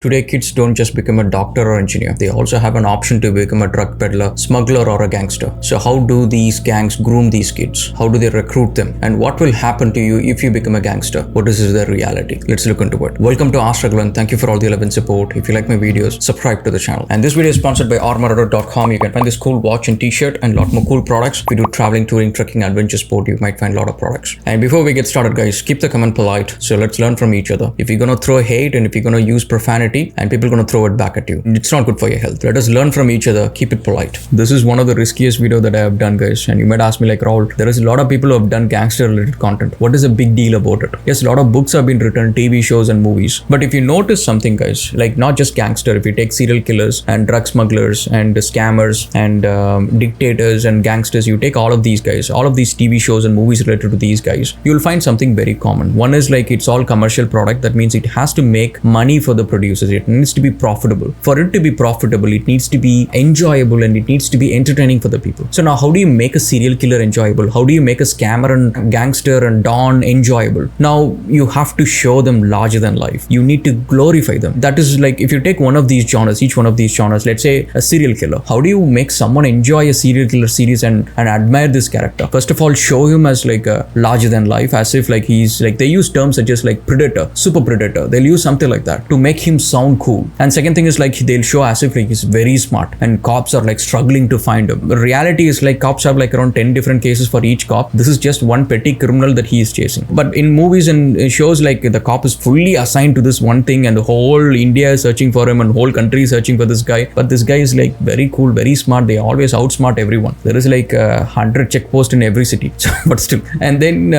Today, kids don't just become a doctor or engineer. They also have an option to become a drug peddler, smuggler, or a gangster. So how do these gangs groom these kids? How do they recruit them? And what will happen to you if you become a gangster? What is the reality? Let's look into it. Welcome to Askraghulan. Thank you for all the love and support. If you like my videos, subscribe to the channel. And this video is sponsored by armorado.com. You can find this cool watch and t-shirt and a lot more cool products. If you do traveling, touring, trekking, adventure sport, you might find a lot of products. And before we get started, guys, keep the comment polite. So let's learn from each other. If you're gonna throw hate and if you're gonna use profanity, and people are going to throw it back at you, it's not good for your health. Let us learn from each other. Keep it polite. This is one of the riskiest video that I have done, guys. And you might ask me like, Raul, there is a lot of people who have done gangster related content. What is the big deal about it? Yes, a lot of books have been written, TV shows and movies. But if you notice something, guys, like not just gangster, if you take serial killers and drug smugglers and scammers and dictators and gangsters, you take all of these guys, all of these TV shows and movies related to these guys, you'll find something very common. One is like it's all commercial product. That means it has to make money for the producers. It needs to be profitable. For it to be profitable, it needs to be enjoyable and it needs to be entertaining for the people. So now how do you make a serial killer enjoyable? How do you make a scammer and gangster and don enjoyable? Now you have to show them larger than life. You need to glorify them. That is like if you take one of these genres, each one of these genres, let's say a serial killer. How do you make someone enjoy a serial killer series and admire this character? First of all, show him as like a larger than life, as if like he's like, they use terms such as like predator, super predator. They'll use something like that to make him sound cool. And second thing is like they'll show as if like he's very smart and cops are like struggling to find him. The reality is like cops have like around 10 different cases for each cop. This is just one petty criminal that he is chasing. But in movies and shows, like the cop is fully assigned to this one thing and the whole India is searching for him and whole country is searching for this guy. But this guy is like very cool, very smart. They always outsmart everyone. There is like 100 checkposts in every city. But still. And then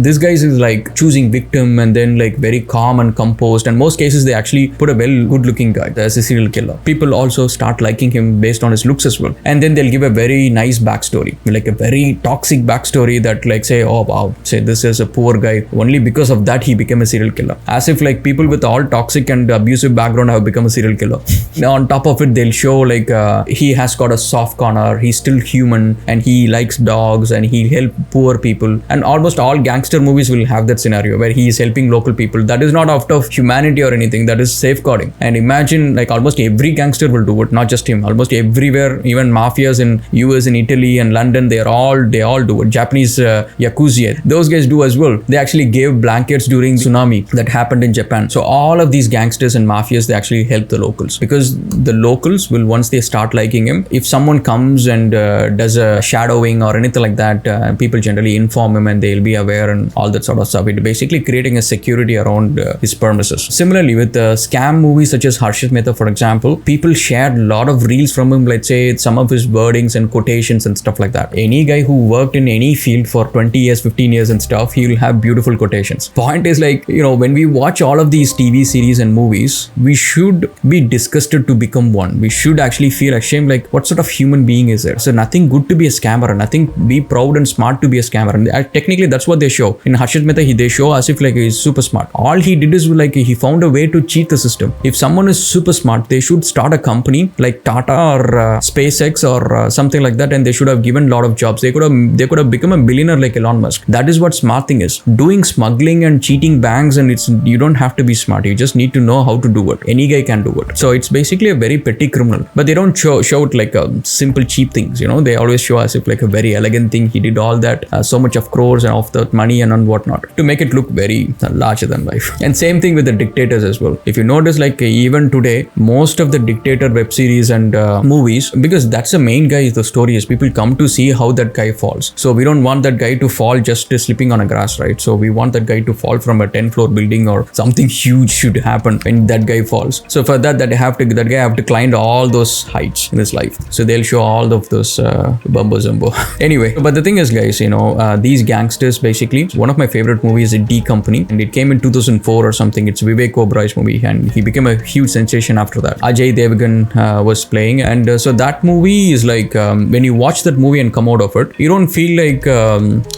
this guy is like choosing victim and then like very calm and composed. And most cases they actually put a well good looking guy as a serial killer. People also start liking him based on his looks as well. And then they'll give a very nice backstory, like a very toxic backstory that like say, oh wow, say this is a poor guy. Only because of that he became a serial killer. As if like people with all toxic and abusive background have become a serial killer. Now on top of it, they'll show like he has got a soft corner. He's still human and he likes dogs and he help poor people. And almost all gangster movies will have that scenario where he is helping local people. That is not out of humanity or anything. That is safeguarding. And imagine like almost every gangster will do it, not just him. Almost everywhere, even mafias in US, in Italy and London, they all do it. Japanese yakuza, those guys do as well. They actually gave blankets during tsunami that happened in Japan. So all of these gangsters and mafias, they actually help the locals because the locals will, once they start liking him, if someone comes and does a shadowing or anything like that, people generally inform him and they'll be aware and all that sort of stuff. It basically creating a security around his premises. Similarly, with scam movies such as Harshit Mehta, for example, people shared a lot of reels from him, let's say some of his wordings and quotations and stuff like that. Any guy who worked in any field for 20 years, 15 years and stuff, he will have beautiful quotations. Point is like, you know, when we watch all of these TV series and movies, we should be disgusted to become one. We should actually feel ashamed, like what sort of human being is there? So nothing good to be a scammer, nothing be proud and smart to be a scammer. And technically that's what they show. In Harshit Mehta, they show as if like he's super smart. All he did is like he found a way to cheat the system. If someone is super smart, they should start a company like Tata or SpaceX or something like that, and they should have given a lot of jobs. They could have become a billionaire like Elon Musk. That is what smart thing is. Doing smuggling and cheating banks, and you don't have to be smart. You just need to know how to do it. Any guy can do it. So it's basically a very petty criminal. But they don't show it like simple cheap things. You know, they always show as if like a very elegant thing. He did all that, so much of crores and of that money and whatnot to make it look very larger than life. And same thing with the dictators as well. If you notice, like even today, most of the dictator web series and movies, because that's the main guy, the story is people come to see how that guy falls. So we don't want that guy to fall just slipping on a grass, right? So we want that guy to fall from a 10-floor building or something huge should happen when that guy falls. So for that guy have to climb all those heights in his life. So they'll show all of those bumbo zumbo. Anyway, but the thing is, guys, you know, these gangsters, basically, one of my favorite movies is D Company, and it came in 2004 or something. It's Vivek Oberoi's movie, and he became a huge sensation after that. Ajay Devgan was playing, and so that movie is like when you watch that movie and come out of it, you don't feel like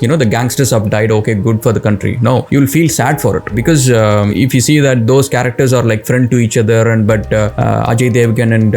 you know, the gangsters have died, okay, good for the country. No, you'll feel sad for it because if you see that those characters are like friend to each other, and but Ajay Devgan and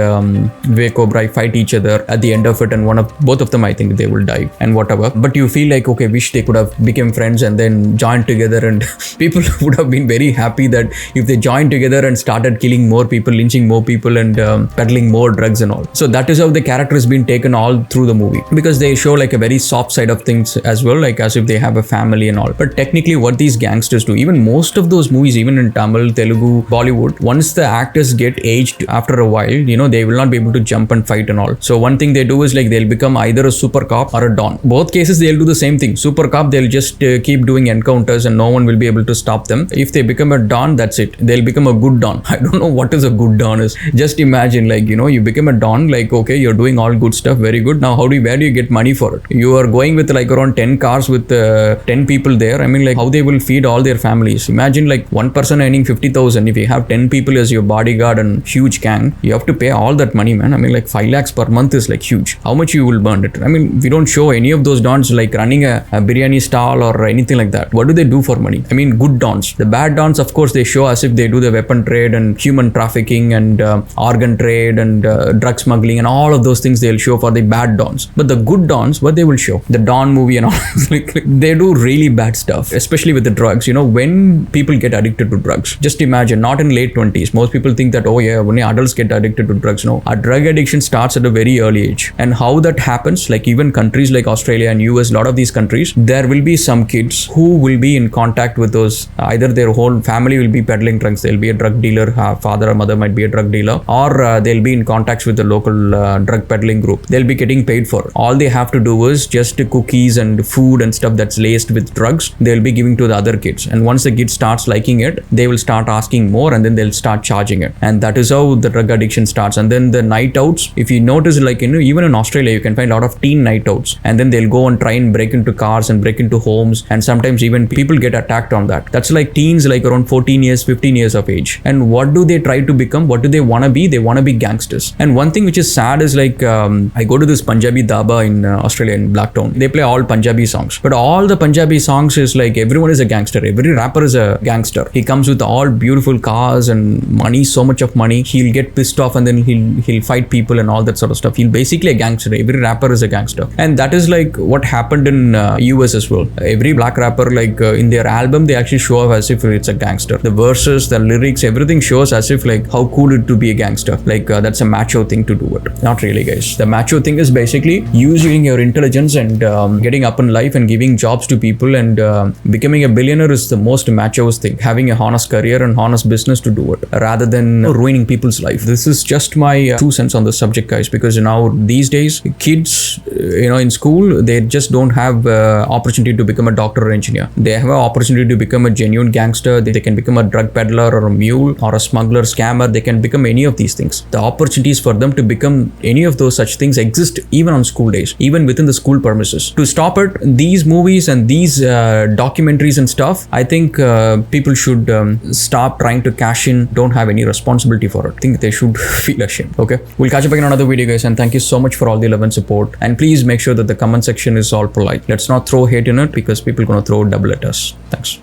Vivek Oberoi fight each other at the end of it, and both of them, I think they will die and whatever. But you feel like, okay, wish they could have become friends and then joined together, and people would have been very happy that if they joined together and started killing more people, lynching more people, and peddling more drugs and all. So that is how the character has been taken all through the movie, because they show like a very soft side of things as well, like as if they have a family and all. But technically what these gangsters do, even most of those movies, even in Tamil, Telugu, Bollywood, once the actors get aged after a while, they will not be able to jump and fight and all. So one thing they do is like they'll become either a super cop or a don. Both cases they'll do the same thing. Super cop, they'll just keep doing encounters and no one will be able to stop them. If they become a don, that's it. They'll become a good don. I don't know what is a good don is. Just imagine, like, you become a don, like, okay, you're doing all good stuff, very good. Now where do you get money for it? You are going with like around 10 cars with 10 people there. I mean, like, how they will feed all their families? Imagine like one person earning 50,000. If you have 10 people as your bodyguard and huge gang, you have to pay all that money, man. I mean, like 5 lakhs per month is like huge. How much you will burn it? I mean, we don't show any of those dons like running a biryani stall or anything like that. What do they do for money? I mean, good dons. The bad dons, of course, they show as if they do the weapon trade and human trafficking and organ trade and drug smuggling and all of those things they'll show for the bad dons. But the good dons, what they will show? The Don movie and all. like, they do really bad stuff, especially with the drugs. When people get addicted to drugs, just imagine, not in late 20s. Most people think that, oh yeah, only adults get addicted to drugs. No, a drug addiction starts at a very early age. And how that happens, like even countries like Australia and US, a lot of these countries, there will be some kids who will be in contact with those, either their whole family will be peddling drugs, they'll be a drug dealer, father or mother might be a drug dealer, or they'll be in contact with the local drug peddling group. They'll be getting paid for it. All they have to do is just cookies and food and stuff that's laced with drugs, they'll be giving to the other kids. And once the kid starts liking it, they will start asking more and then they'll start charging it. And that is how the drug addiction starts. And then the night outs, if you notice, like, even in Australia, you can find a lot of teen night outs. And then they'll go and try and break into cars and break into homes. And sometimes even people get attacked on that. That's like teens, like around 14 years, 15 years of age. And what do they try to become? What do they want to be? They want to be gangsters. And one thing which is sad is like, I go to this Punjabi dhaba in Australia, in Blacktown. They play all Punjabi songs. But all the Punjabi songs is like, everyone is a gangster. Every rapper is a gangster. He comes with all beautiful cars and money, so much of money. He'll get pissed off and then he'll fight people and all that sort of stuff. He'll basically a gangster. Every rapper is a gangster. And that is like what happened in US as well. Every black rapper, like in their album, they actually show up as if it's a gangster. The verses, the lyrics, everything shows as if like how cool it to be a gangster. Like that's a macho thing to do it. Not really, guys. The macho thing is basically using your intelligence and getting up in life and giving jobs to people, and becoming a billionaire is the most macho's thing. Having a honest career and honest business to do it, rather than ruining people's life. This is just my 2 cents on the subject, guys, because now these days kids, in school, they just don't have opportunity to become a doctor or engineer. They have an opportunity to become a genuine gangster. They can become a drug peddler or a mule or a smuggler, scammer. They can become any of these things. The opportunities for them to become any of those such things exist even on school days, even within the school premises. To stop it, these movies and these documentaries and stuff, I think people should stop trying to cash in, don't have any responsibility for it. I think they should feel ashamed. Okay, we'll catch up again in another video, guys, and thank you so much for all the love and support. And please make sure that the comment section is all polite. Let's not throw hate in it, because people are going to throw double at us. Thanks.